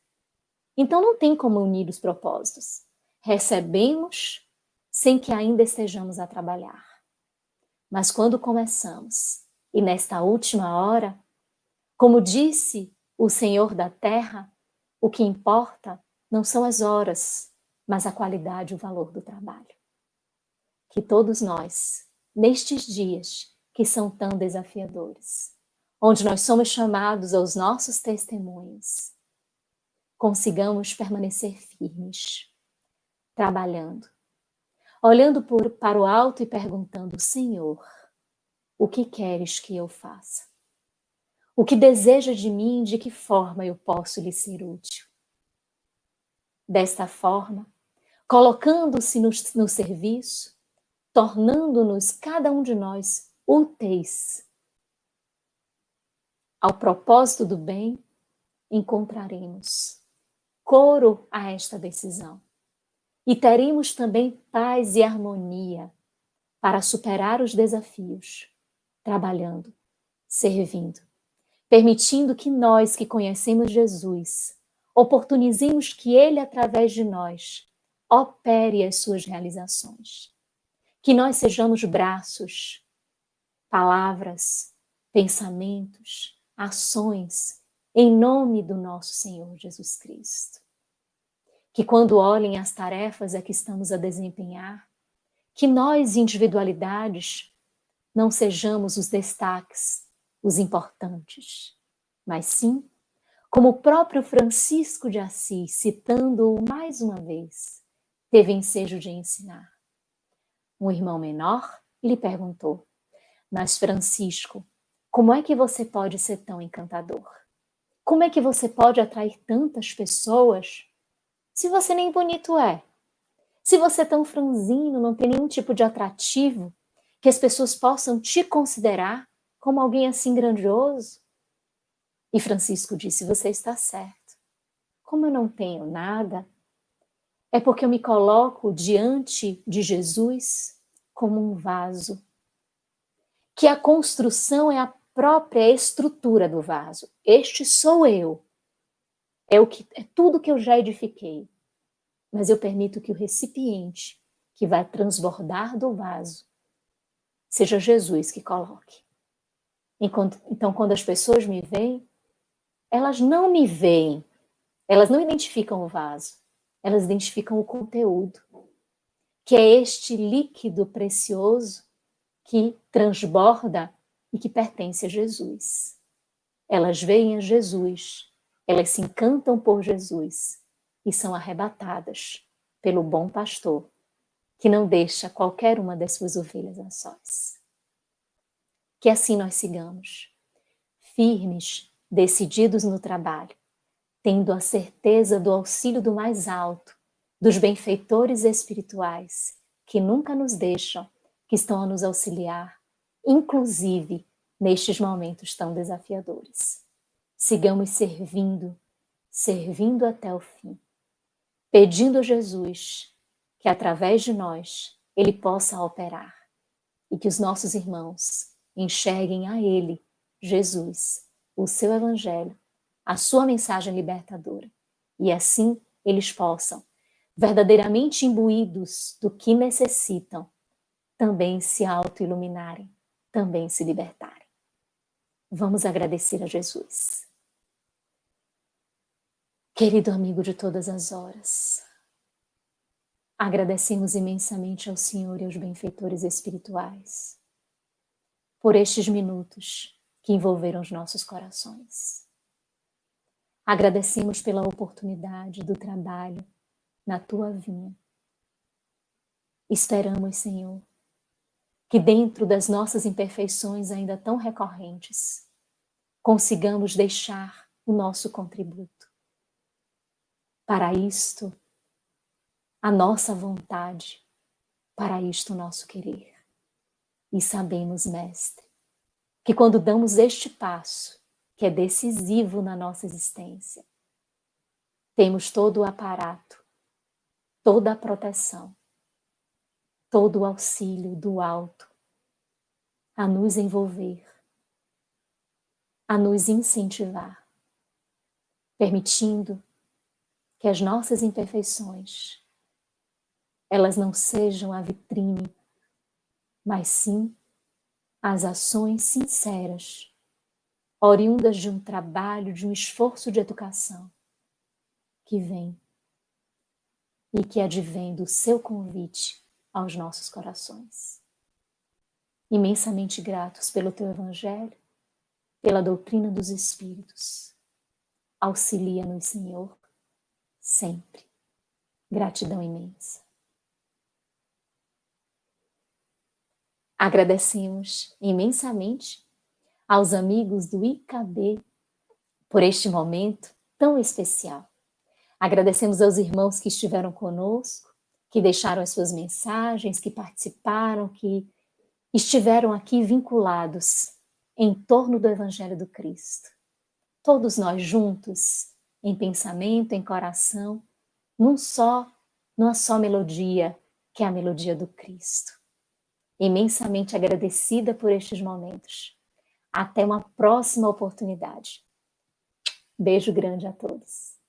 Então não tem como unir os propósitos. Recebemos sem que ainda estejamos a trabalhar. Mas quando começamos, e nesta última hora, como disse o Senhor da Terra, o que importa não são as horas, mas a qualidade e o valor do trabalho. Que todos nós, nestes dias que são tão desafiadores, onde nós somos chamados aos nossos testemunhos, consigamos permanecer firmes, trabalhando, olhando para o alto e perguntando: Senhor, o que queres que eu faça? O que deseja de mim, de que forma eu posso lhe ser útil? Desta forma, colocando-se no serviço, tornando-nos, cada um de nós, úteis ao propósito do bem, encontraremos coro a esta decisão. E teremos também paz e harmonia para superar os desafios, trabalhando, servindo, permitindo que nós que conhecemos Jesus, oportunizemos que Ele, através de nós, opere as suas realizações. Que nós sejamos braços, palavras, pensamentos, ações, em nome do nosso Senhor Jesus Cristo. Que quando olhem as tarefas a que estamos a desempenhar, que nós, individualidades, não sejamos os destaques, os importantes, mas sim, como o próprio Francisco de Assis, citando-o mais uma vez, teve ensejo de ensinar. Um irmão menor lhe perguntou: mas Francisco, como é que você pode ser tão encantador? Como é que você pode atrair tantas pessoas se você nem bonito é? Se você é tão franzino, não tem nenhum tipo de atrativo que as pessoas possam te considerar como alguém assim grandioso? E Francisco disse: você está certo. Como eu não tenho nada, é porque eu me coloco diante de Jesus como um vaso, que a construção é a própria estrutura do vaso. Este sou eu. É tudo que eu já edifiquei. Mas eu permito que o recipiente que vai transbordar do vaso seja Jesus que coloque. Então, quando as pessoas me veem, elas não me veem, elas não identificam o vaso, elas identificam o conteúdo, que é este líquido precioso que transborda e que pertence a Jesus. Elas veem a Jesus, elas se encantam por Jesus e são arrebatadas pelo bom pastor, que não deixa qualquer uma das suas ovelhas a sós. Que assim nós sigamos, firmes, decididos no trabalho, tendo a certeza do auxílio do mais alto, dos benfeitores espirituais, que nunca nos deixam, que estão a nos auxiliar, inclusive nestes momentos tão desafiadores. Sigamos servindo até o fim, pedindo a Jesus que através de nós Ele possa operar e que os nossos irmãos enxerguem a Ele, Jesus, o seu Evangelho, a sua mensagem libertadora, e assim eles possam, verdadeiramente imbuídos do que necessitam, também se auto-iluminarem também se libertarem. Vamos agradecer a Jesus. Querido amigo de todas as horas, agradecemos imensamente ao Senhor e aos benfeitores espirituais por estes minutos que envolveram os nossos corações. Agradecemos pela oportunidade do trabalho na tua vinha. Esperamos, Senhor, que dentro das nossas imperfeições ainda tão recorrentes, consigamos deixar o nosso contributo. Para isto, a nossa vontade, para isto o nosso querer. E sabemos, Mestre, que quando damos este passo, que é decisivo na nossa existência, temos todo o aparato, toda a proteção, todo o auxílio do alto a nos envolver, a nos incentivar, permitindo que as nossas imperfeições, elas não sejam a vitrine, mas sim as ações sinceras, oriundas de um trabalho, de um esforço de educação, que vem e que advém do seu convite aos nossos corações. Imensamente gratos pelo teu Evangelho, pela doutrina dos Espíritos. Auxilia-nos, Senhor, sempre. Gratidão imensa. Agradecemos imensamente aos amigos do IKB por este momento tão especial. Agradecemos aos irmãos que estiveram conosco, que deixaram as suas mensagens, que participaram, que estiveram aqui vinculados em torno do Evangelho do Cristo. Todos nós juntos, em pensamento, em coração, numa só melodia, que é a melodia do Cristo. Imensamente agradecida por estes momentos. Até uma próxima oportunidade. Beijo grande a todos.